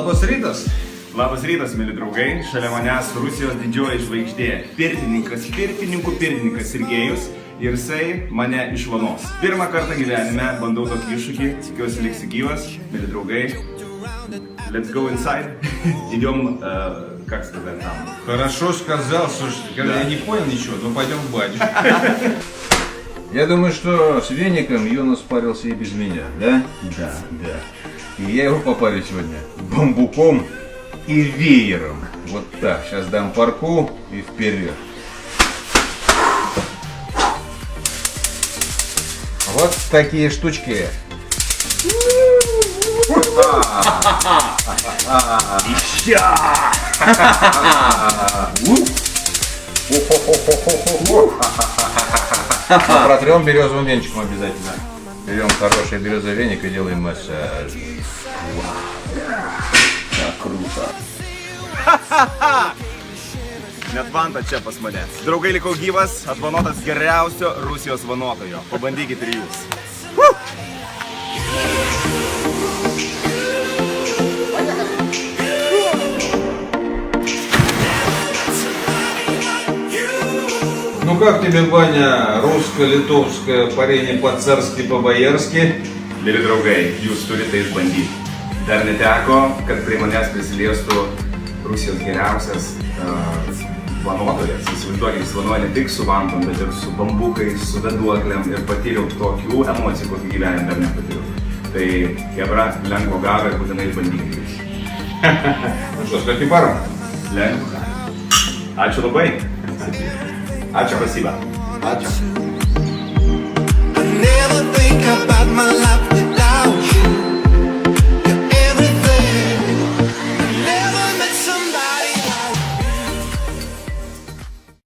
Labas rytas. Labas rytas, mėly draugai. Šalia manęs Rusijos didžioji žvaigždė. Pirtininkas Sergejus. Ir jisai mane išvanos. Pirmą kartą gyvenime bandau tokį iššūkį. Tikiuosi liksi gyvas. Mėly draugai. Let's go inside. Идем, как сказать там. Хорошо сказал, слушайте, когда я не понял ничего, но пойдем в баню. Я думаю, что с веником Юнус парился и без меня, да? Да. И я его попарю сегодня бамбуком и веером. Вот так. Сейчас дам парку и вперед. Вот такие штучки. Протрем березовым венчиком обязательно. Берем хороший березовый веник и делаем массаж. Так kruta. Net vanta čia pas mane. Draugai, likau gyvas, atvanotas geriausio Rusijos vanotojo. Pabandykite ir jūs. Ну как тебе, Ваня, русско-литовское парение по-царски, по-боярски? Mėly draugai, jūs turite išbandyti. Dar neteko, kad prie manęs prisiliestų Rusijos geriausias vanotojas. Įsivaizduokit, jis vanoja ne tik su vantom, bet ir su bambukais, su veduoklėm ir patyriau tokių emocijų, kokių gyvenime dar nepatyriau. Tai, Hebra, lengvo garo ir būtinai išbandykite jūs. Ну что, с каким паром? Lengvo. Ačiū labai. Ačiū, spasiba. Ačiū.